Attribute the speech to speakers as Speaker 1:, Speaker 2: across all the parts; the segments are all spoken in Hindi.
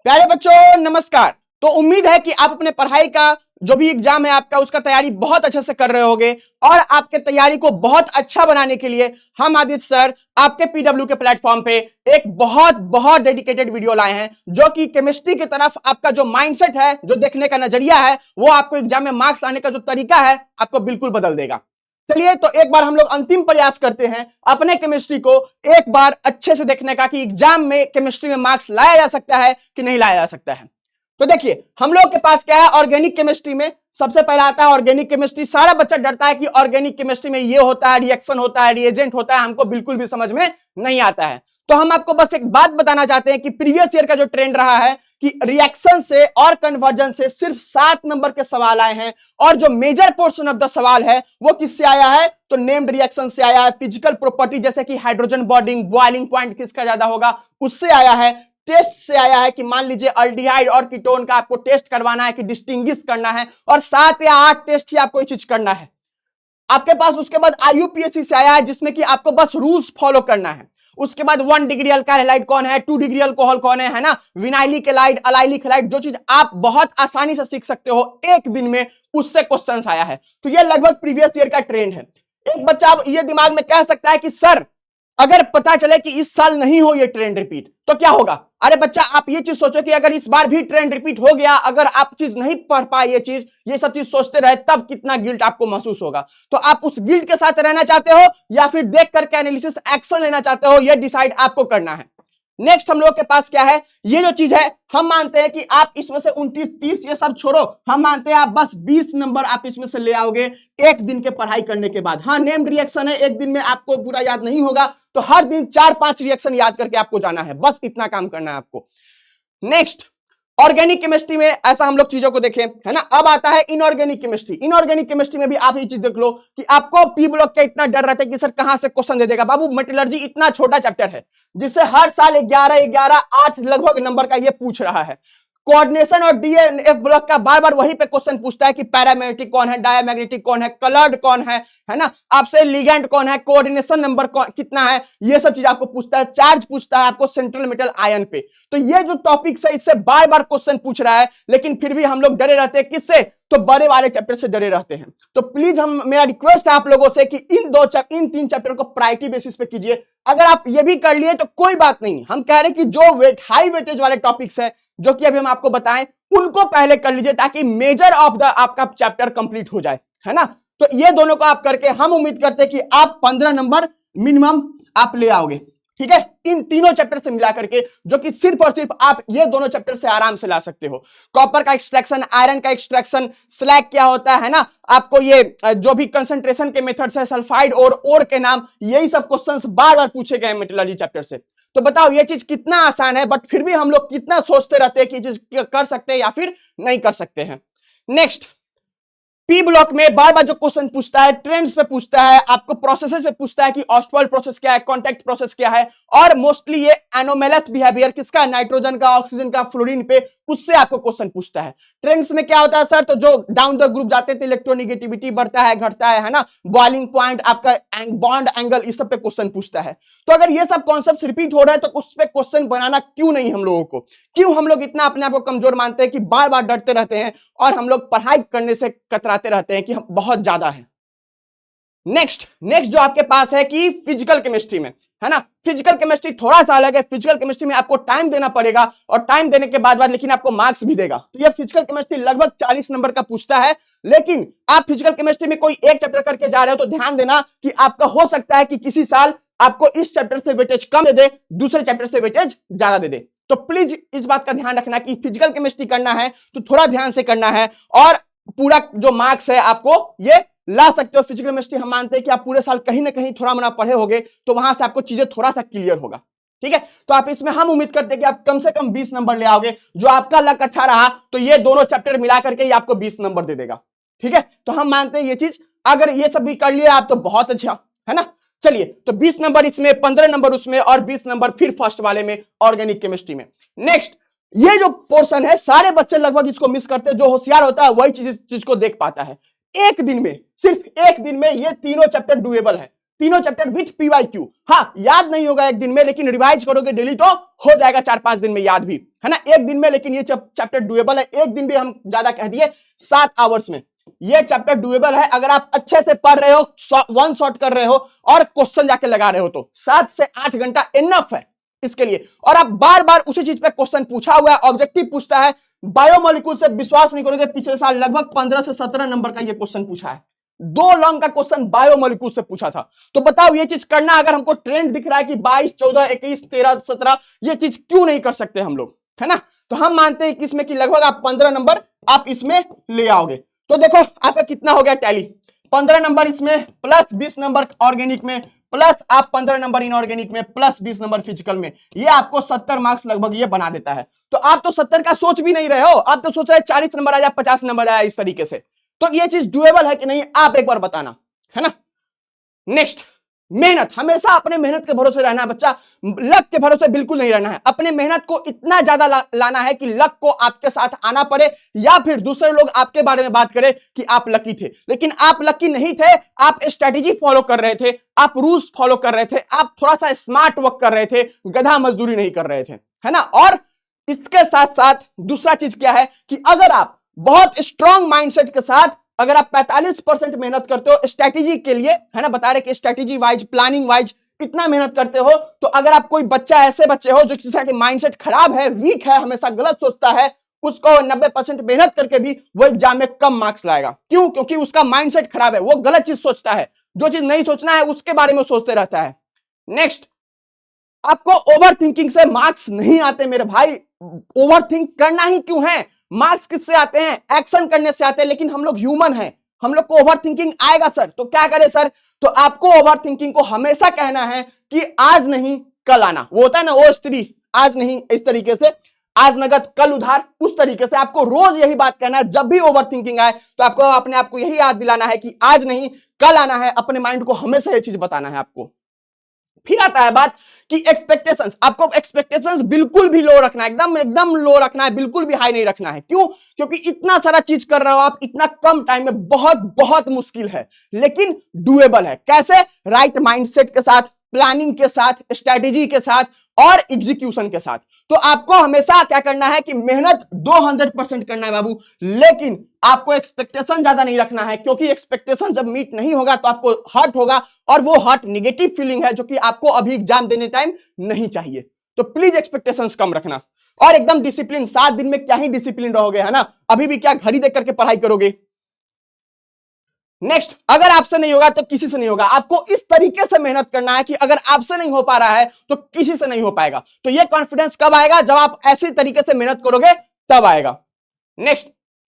Speaker 1: प्यारे बच्चों नमस्कार। तो उम्मीद है कि आप अपने पढ़ाई का जो भी एग्जाम है आपका उसका तैयारी बहुत अच्छे से कर रहे होंगे और आपके तैयारी को बहुत अच्छा बनाने के लिए हम आदित्य सर आपके पीडब्ल्यू के प्लेटफॉर्म पे एक बहुत बहुत डेडिकेटेड वीडियो लाए हैं जो कि केमिस्ट्री की तरफ आपका जो माइंडसेट है, जो देखने का नजरिया है, वो आपको एग्जाम में मार्क्स लाने का जो तरीका है आपको बिल्कुल बदल देगा। चलिए तो एक बार हम लोग अंतिम प्रयास करते हैं अपने केमिस्ट्री को एक बार अच्छे से देखने का कि एग्जाम में केमिस्ट्री में मार्क्स लाया जा सकता है कि नहीं लाया जा सकता है। तो देखिए हम लोग के पास क्या है, ऑर्गेनिक केमिस्ट्री में सबसे पहला आता है ऑर्गेनिक केमिस्ट्री। सारा बच्चा डरता है कि ऑर्गेनिक केमिस्ट्री में ये होता है, रिएक्शन होता है, रिएजेंट होता है, हमको बिल्कुल भी समझ में नहीं आता है। तो हम आपको बस एक बात बताना चाहते हैं कि प्रीवियस ईयर का जो ट्रेंड रहा है कि रिएक्शन से और कन्वर्जन से सिर्फ 7 नंबर के सवाल आए हैं और जो मेजर पोर्शन ऑफ द सवाल है वो किससे आया है, तो नेम्ड रिएक्शन से आया है। फिजिकल प्रॉपर्टी जैसे कि हाइड्रोजन बॉन्डिंग, बॉइलिंग पॉइंट किसका ज्यादा होगा उससे आया है। टेस्ट से आया है कि मान लीजिए अल्डिहाइड और कीटोन का आपको टेस्ट करवाना है कि डिस्टिंग्विश करना है, और 7 या 8 टेस्ट ही आपको ये चीज करना है आपके पास। उसके बाद आईयूपीएससी से आया है जिसमें कि आपको बस रूल्स फॉलो करना है। उसके बाद 1 डिग्री अल्काइल हैलाइड कौन है, 2 डिग्री अल्कोहल कौन है ना, विनाइलिक हैलाइड, अलाइलिक हैलाइड, जो चीज आप बहुत आसानी से सीख सकते हो एक दिन में, उससे क्वेश्चंस आया है। तो ये लगभग प्रीवियस ईयर का ट्रेंड है। एक बच्चा अब ये दिमाग में कह सकता है कि सर अगर पता चले कि इस साल नहीं हो ये ट्रेंड रिपीट तो क्या होगा। अरे बच्चा आप ये चीज सोचो कि अगर इस बार भी ट्रेंड रिपीट हो गया, अगर आप चीज नहीं पढ़ पाए, ये सब चीज सोचते रहे, तब कितना गिल्ट आपको महसूस होगा। तो आप उस गिल्ट के साथ रहना चाहते हो या फिर देख करके एनालिसिस एक्शन लेना चाहते हो, ये डिसाइड आपको करना है। नेक्स्ट हम लोग के पास क्या है, ये जो चीज है हम मानते हैं कि आप इसमें से 29, 30 ये सब छोड़ो, हम मानते हैं आप बस 20 नंबर आप इसमें से ले आओगे एक दिन के पढ़ाई करने के बाद। हाँ नेम्ड रिएक्शन है, एक दिन में आपको पूरा याद नहीं होगा, तो हर दिन 4-5 रिएक्शन याद करके आपको जाना है, बस इतना काम करना है आपको। नेक्स्ट ऑर्गेनिक केमिस्ट्री में ऐसा हम लोग चीजों को देखें, है ना। अब आता है इनऑर्गेनिक केमिस्ट्री। इनऑर्गेनिक केमिस्ट्री में भी आप ये चीज देख लो कि आपको पी ब्लॉक का इतना डर रहता है कि सर कहां से क्वेश्चन दे देगा। बाबू मेटलर्जी इतना छोटा चैप्टर है जिससे हर साल 11-11-8 लगभग नंबर का ये पूछ रहा है। कोऑर्डिनेशन और डीएनएफ ब्लॉक का बार बार वहीं पे क्वेश्चन पूछता है कि पैरामैग्नेटिक कौन है, डायमैग्नेटिक कौन है, कलर्ड कौन है ना, आपसे लिगेंड कौन है, कोऑर्डिनेशन नंबर कितना है, ये सब चीज आपको पूछता है। चार्ज पूछता है आपको सेंट्रल मेटल आयन पे। तो ये जो टॉपिक्स है इससे बार बार क्वेश्चन पूछ रहा है, लेकिन फिर भी हम लोग डरे रहते हैं किससे, तो बड़े वाले चैप्टर से डरे रहते हैं। तो प्लीज मेरा रिक्वेस्ट है आप लोगों से कि इन 3 चैप्टर को प्रायोरिटी बेसिस पे कीजिए। अगर आप ये भी कर लिए तो कोई बात नहीं, हम कह रहे हैं कि जो हाई वेटेज वाले टॉपिक्स है जो कि अभी हम आपको बताएं उनको पहले कर लीजिए ताकि मेजर ऑफ द आपका चैप्टर कंप्लीट हो जाए, है ना। तो ये दोनों को आप करके हम उम्मीद करते हैं कि आप 15 नंबर मिनिमम आप ले आओगे, ठीक है, इन तीनों चैप्टर से मिला करके, जो कि सिर्फ और सिर्फ आप ये दोनों चैप्टर से आराम से ला सकते हो। कॉपर का एक्सट्रैक्शन, आयरन का एक्सट्रैक्शन, स्लैग क्या होता है ना, आपको ये जो भी कंसंट्रेशन के मेथड्स है, सल्फाइड और ओर के नाम, यही सब क्वेश्चंस बार बार पूछे गए मेटलर्जी चैप्टर से। तो बताओ ये चीज कितना आसान है, बट फिर भी हम लोग कितना सोचते रहते हैं कि ये चीज कर सकते हैं या फिर नहीं कर सकते हैं। नेक्स्ट पी ब्लॉक में बार बार जो क्वेश्चन पूछता है, ट्रेंड्स पे पूछता है, आपको प्रोसेसेस पे पूछता है कि ऑस्टवाल्ड प्रोसेस क्या है, कांटेक्ट प्रोसेस क्या है, और मोस्टली ये एनोमेलस बिहेवियर किसका, नाइट्रोजन का, ऑक्सीजन का, फ्लोरीन पे, उससे आपको क्वेश्चन पूछता है। ट्रेंड्स में क्या होता है सर, तो जो डाउन द ग्रुप जाते थे इलेक्ट्रोनिगेटिविटी बढ़ता है घटता है ना, बॉइलिंग पॉइंट, आपका बॉन्ड एंगल, इस सब पे क्वेश्चन पूछता है। तो अगर ये सब कॉन्सेप्ट रिपीट हो रहा है तो उस पे क्वेश्चन बनाना क्यों नहीं हम लोगों को, क्यों हम लोग इतना अपने आप को कमजोर मानते हैं कि बार बार डरते रहते हैं और हम लोग पढ़ाई करने से कतराते रहते हैं कि हम बहुत ज्यादा है। नेक्स्ट जो आपके पास है कि फिजिकल केमिस्ट्री में, है ना, फिजिकल केमिस्ट्री थोड़ा सा अलग है। फिजिकल केमिस्ट्री में आपको टाइम देना पड़ेगा और टाइम देने के बाद लेकिन आपको मार्क्स भी देगा। तो ये फिजिकल केमिस्ट्री लगभग 40 नंबर का पूछता है, लेकिन आप फिजिकल केमिस्ट्री में कोई एक चैप्टर करके जा रहे हो तो ध्यान देना कि आपका हो सकता है कि किसी साल आपको इस चैप्टर से वेटेज कम दे दे, दूसरे चैप्टर से वेटेज ज्यादा दे दे। तो प्लीज इस बात का ध्यान रखना कि फिजिकल केमिस्ट्री करना है तो थोड़ा ध्यान से करना है, और पूरा जो मार्क्स है आपको ये ला सकते हो। फिजिकल केमिस्ट्री हम मानते हैं कि आप पूरे साल कहीं ना कहीं थोड़ा मोड़ा पढ़े होगे तो वहां से आपको चीजें थोड़ा सा क्लियर होगा, ठीक है। तो आप इसमें हम उम्मीद करते हैं कि आप कम से कम 20 नंबर ले आओगे। जो आपका लक अच्छा रहा तो ये दोनों चैप्टर मिला करके ये आपको 20 नंबर दे देगा, ठीक है। तो हम मानते हैं ये चीज, अगर ये सब भी कर लिए आप तो बहुत अच्छा, है ना। चलिए तो 20 नंबर इसमें, 15 नंबर उसमें, और 20 नंबर फिर फर्स्ट वाले में ऑर्गेनिक केमिस्ट्री में। नेक्स्ट ये जो पोर्शन है सारे बच्चे लगभग इसको मिस करते हैं, जो होशियार होता है वही चीज को देख पाता है। एक दिन में, सिर्फ एक दिन में ये तीनों चैप्टर डुएबल है। तीनों चैप्टर विथ पीवाईक्यू। हाँ, याद नहीं होगा एक दिन में, लेकिन रिवाइज करोगे डेली तो हो जाएगा 4-5 दिन में याद भी, है ना, एक दिन में। लेकिन ये चैप्टर डुएबल है, एक दिन भी हम ज्यादा कह दिए, 7 आवर्स में ये चैप्टर डुएबल है। अगर आप अच्छे से पढ़ रहे हो, वन शॉट कर रहे हो और क्वेश्चन जाके लगा रहे हो तो 7 से 8 घंटा इनफ है इसके लिए। और आप बार बार उसी चीज पे क्वेश्चन पूछा हुआ है, ऑब्जेक्टिव पूछता है। बायोमोलिक्यूल से विश्वास नहीं करोगे, पिछले साल लगभग 15 से 17 नंबर का ये क्वेश्चन पूछा है। 2 लॉन्ग का क्वेश्चन बायोमोलिक्यूल से पूछा था। तो बताओ ये चीज करना, अगर हमको ट्रेंड दिख रहा है कि 22, 14, 21, 13, 17, ये चीज क्यों नहीं कर सकते हम लोग, है ना। तो हम मानते हैं कि इसमें कि लगभग आप 15 नंबर आप इसमें ले आओगे। तो देखो आपका कितना हो गया टैली, 15 नंबर इसमें प्लस 20 नंबर ऑर्गेनिक में, प्लस आप 15 नंबर इनऑर्गेनिक में, प्लस 20 नंबर फिजिकल में, ये आपको 70 मार्क्स लगभग ये बना देता है। तो आप तो 70 का सोच भी नहीं रहे हो, आप तो सोच रहे 40 नंबर आया, 50 नंबर आया, इस तरीके से। तो ये चीज डुएबल है कि नहीं, आप एक बार बताना, है ना। नेक्स्ट, मेहनत, हमेशा अपने मेहनत के भरोसे रहना है बच्चा, लक के भरोसे बिल्कुल नहीं रहना है। अपने मेहनत को इतना ज्यादा लाना है कि लक को आपके साथ आना पड़े, या फिर दूसरे लोग आपके बारे में बात करें कि आप लकी थे। लेकिन आप लकी नहीं थे, आप स्ट्रेटेजी फॉलो कर रहे थे, आप रूल्स फॉलो कर रहे थे, आप थोड़ा सा स्मार्ट वर्क कर रहे थे, गधा मजदूरी नहीं कर रहे थे, है ना। और इसके साथ साथ दूसरा चीज क्या है कि अगर आप बहुत स्ट्रांग माइंडसेट के साथ, अगर आप 45% मेहनत करते हो स्ट्रेटेजी के लिए, है ना, बता रहे कि स्ट्रेटेजी वाइज, प्लानिंग वाइज इतना मेहनत करते हो, तो अगर आप कोई बच्चा, ऐसे बच्चे हो जो किसी का माइंडसेट खराब है, वीक है, हमेशा गलत सोचता है, उसको 90% मेहनत करके भी वो एग्जाम में कम मार्क्स लाएगा। क्यों? क्योंकि उसका माइंडसेट खराब है, वो गलत चीज सोचता है, जो चीज नहीं सोचना है उसके बारे में सोचते रहता है। नेक्स्ट, आपको ओवर थिंकिंग से मार्क्स नहीं आते मेरे भाई। ओवर थिंक करना ही क्यों है, मार्क्स किससे आते हैं? एक्शन करने से आते हैं। लेकिन हम लोग ह्यूमन हैं, हम लोग को ओवर थिंकिंग आएगा सर, तो क्या करें सर? तो आपको ओवर थिंकिंग को हमेशा कहना है कि आज नहीं कल आना। वो होता है ना, वो स्त्री आज नहीं, इस तरीके से, आज नगद कल उधार, उस तरीके से आपको रोज यही बात कहना है। जब भी ओवर थिंकिंग आए तो आपको अपने आप को यही याद दिलाना है कि आज नहीं कल आना है। अपने माइंड को हमेशा ये चीज बताना है आपको। फिर आता है बात कि एक्सपेक्टेशंस, आपको एक्सपेक्टेशंस बिल्कुल भी लो रखना है, एकदम लो रखना है, बिल्कुल भी हाई नहीं रखना है। क्यों? क्योंकि इतना सारा चीज कर रहे हो आप इतना कम टाइम में, बहुत बहुत मुश्किल है, लेकिन डुएबल है। कैसे? राइट माइंडसेट के साथ, प्लानिंग के साथ, स्ट्रेटेजी के साथ और एग्जीक्यूशन के साथ। तो आपको हमेशा क्या करना है कि मेहनत 200% करना है बाबू, लेकिन आपको एक्सपेक्टेशन ज्यादा नहीं रखना है, क्योंकि एक्सपेक्टेशन जब मीट नहीं होगा तो आपको हर्ट होगा, और वो हर्ट निगेटिव फीलिंग है जो कि आपको अभी एग्जाम देने टाइम नहीं चाहिए। तो प्लीज एक्सपेक्टेशंस कम रखना, और एकदम डिसिप्लिन। 7 दिन में क्या ही डिसिप्लिन रहोगे, है ना, अभी भी क्या घड़ी देख करके पढ़ाई करोगे। नेक्स्ट, अगर आपसे नहीं होगा तो किसी से नहीं होगा। आपको इस तरीके से मेहनत करना है कि अगर आपसे नहीं हो पा रहा है तो किसी से नहीं हो पाएगा। तो ये कॉन्फिडेंस कब आएगा? जब आप ऐसी तरीके से मेहनत करोगे तब आएगा। नेक्स्ट,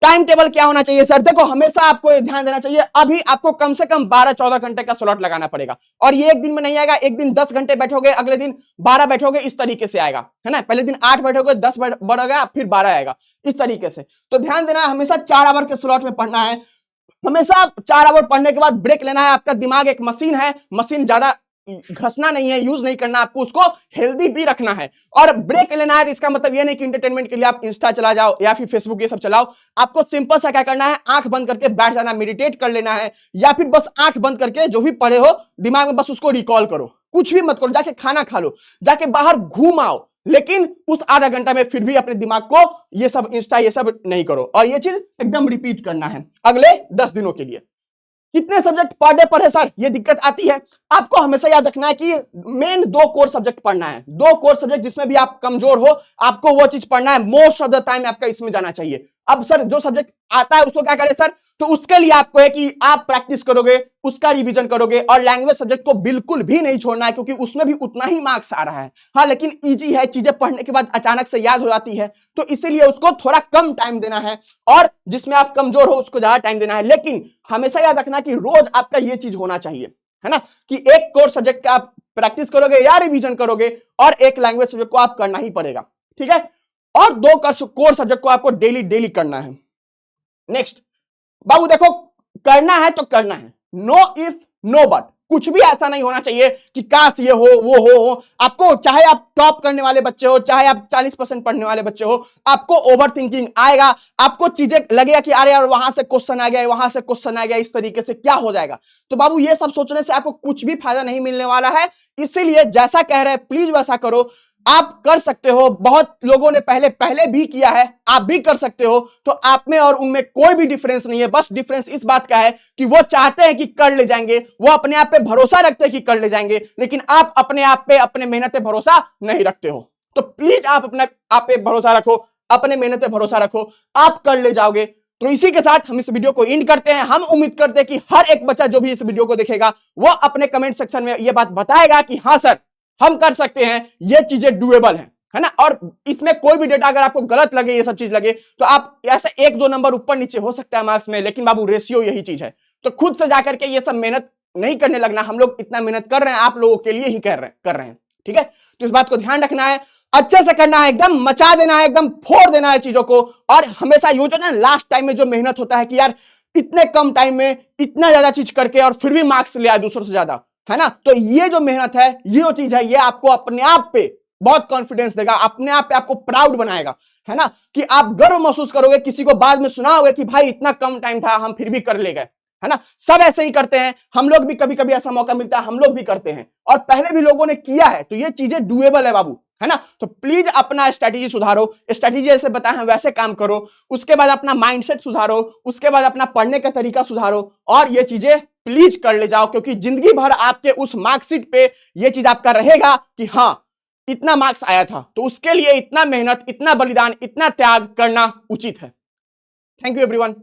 Speaker 1: टाइम टेबल क्या होना चाहिए सर? देखो, हमेशा आपको ध्यान देना चाहिए, अभी आपको कम से कम 12-14 घंटे का स्लॉट लगाना पड़ेगा। और ये एक दिन में नहीं आएगा, एक दिन 10 घंटे बैठोगे, अगले दिन 12 बैठोगे, इस तरीके से आएगा, है ना। पहले दिन 8 बैठोगे, 10 बढ़ोगे, फिर 12 आएगा, इस तरीके से। तो ध्यान देना है, हमेशा 4 आवर के स्लॉट में पढ़ना है। हमेशा 4 आवर पढ़ने के बाद ब्रेक लेना है। आपका दिमाग एक मशीन है, मशीन ज्यादा घसना नहीं है, यूज नहीं करना, आपको उसको हेल्दी भी रखना है। और ब्रेक लेना है तो इसका मतलब ये नहीं कि इंटरटेनमेंट के लिए आप इंस्टा चला जाओ या फिर फेसबुक ये सब चलाओ। आपको सिंपल सा क्या करना है, आंख बंद करके बैठ जाना, मेडिटेट कर लेना है, या फिर बस आंख बंद करके जो भी पढ़े हो दिमाग में बस उसको रिकॉल करो। कुछ भी मत करो, जाके खाना खा लो, जाके बाहर घूम आओ, लेकिन उस आधा घंटा में फिर भी अपने दिमाग को ये सब इंस्टा ये सब नहीं करो। और ये चीज एकदम रिपीट करना है अगले 10 दिनों के लिए। कितने सब्जेक्ट पर डे पढ़े सर? ये दिक्कत आती है। आपको हमेशा याद रखना है कि मेन 2 कोर सब्जेक्ट पढ़ना है। 2 कोर सब्जेक्ट जिसमें भी आप कमजोर हो, आपको वो चीज पढ़ना है। मोस्ट ऑफ द टाइम आपका इसमें जाना चाहिए। अब सर जो सब्जेक्ट आता है उसको क्या करें सर? तो उसके लिए आपको है कि आप प्रैक्टिस करोगे, उसका रिवीजन करोगे, और लैंग्वेज सब्जेक्ट को बिल्कुल भी नहीं छोड़ना है, क्योंकि उसमें भी उतना ही मार्क्स आ रहा है। हाँ, लेकिन इजी है, चीजें पढ़ने के बाद अचानक से याद हो जाती है, तो इसीलिए उसको थोड़ा कम टाइम देना है, और जिसमें आप कमजोर हो उसको ज्यादा टाइम देना है। लेकिन हमेशा याद रखना कि रोज आपका ये चीज होना चाहिए, है ना, कि एक कोर सब्जेक्ट का आप प्रैक्टिस करोगे या रिवीजन करोगे, और एक लैंग्वेज सब्जेक्ट को आप करना ही पड़ेगा, ठीक है। और 2 कोर सब्जेक्ट को आपको डेली करना है। नेक्स्ट बाबू देखो, करना है तो करना है, नो इफ नो बट। कुछ भी ऐसा नहीं होना चाहिए कि काश ये हो वो हो। आपको चाहे आप टॉप करने वाले बच्चे हो, चाहे आप 40% पढ़ने वाले बच्चे हो, आपको ओवर थिंकिंग आएगा, आपको चीजें लगेगा कि अरे यार वहां से क्वेश्चन आ गया, वहां से क्वेश्चन आ गया, इस तरीके से क्या हो जाएगा। तो बाबू ये सब सोचने से आपको कुछ भी फायदा नहीं मिलने वाला है। इसीलिए जैसा कह रहे हैं प्लीज वैसा करो। आप कर सकते हो, बहुत लोगों ने पहले भी किया है, आप भी कर सकते हो। तो आप में और उनमें कोई भी डिफरेंस नहीं है। बस डिफरेंस इस बात का है कि वो चाहते हैं कि कर ले जाएंगे, वो अपने आप पे भरोसा रखते हैं कि कर ले जाएंगे, लेकिन आप अपने आप पे, अपने मेहनत पे भरोसा नहीं रखते हो। तो प्लीज आप अपना आप पे भरोसा रखो, अपने मेहनत पे भरोसा रखो, आप कर ले जाओगे। तो इसी के साथ हम इस वीडियो को एंड करते हैं। हम उम्मीद करते हैं कि हर एक बच्चा जो भी इस वीडियो को देखेगा वो अपने कमेंट सेक्शन में ये बात बताएगा कि हाँ सर हम कर सकते हैं, ये चीजें डुएबल है ना। और इसमें कोई भी डेटा अगर आपको गलत लगे, ये सब चीज लगे, तो आप ऐसे 1-2 नंबर ऊपर नीचे हो सकता है मार्क्स में, लेकिन बाबू रेशियो यही चीज है। तो खुद से जाकर के ये सब मेहनत नहीं करने लगना। हम लोग इतना मेहनत कर रहे हैं, आप लोगों के लिए ही कर रहे हैं, ठीक है। तो इस बात को ध्यान रखना है, अच्छे से करना है, एकदम मचा देना है, एकदम फोड़ देना है चीजों को। और हमेशा यूज होता है लास्ट टाइम में जो मेहनत होता है कि यार इतने कम टाइम में इतना ज्यादा चीज करके और फिर भी मार्क्स ले आए दूसरों से ज्यादा, है ना। तो ये जो मेहनत है, ये जो चीज है, ये आपको अपने आप पे बहुत कॉन्फिडेंस देगा, अपने आप पे आपको प्राउड बनाएगा, है ना, कि आप गर्व महसूस करोगे। किसी को बाद में सुनाओगे कि भाई इतना कम टाइम था, हम फिर भी कर ले गए, है ना। सब ऐसे ही करते हैं, हम लोग भी कभी कभी ऐसा मौका मिलता है, हम लोग भी करते हैं, और पहले भी लोगों ने किया है। तो ये चीजें डुएबल है बाबू, है ना। तो प्लीज अपना स्ट्रेटेजी सुधारो, स्ट्रेटेजी जैसे बताए हैं वैसे काम करो। उसके बाद अपना माइंडसेट सुधारो, उसके बाद अपना पढ़ने का तरीका सुधारो, और ये चीजें प्लीज कर ले जाओ। क्योंकि जिंदगी भर आपके उस मार्कशीट पे ये चीज आपका रहेगा कि हाँ इतना मार्क्स आया था, तो उसके लिए इतना मेहनत, इतना बलिदान, इतना त्याग करना उचित है। Thank you everyone.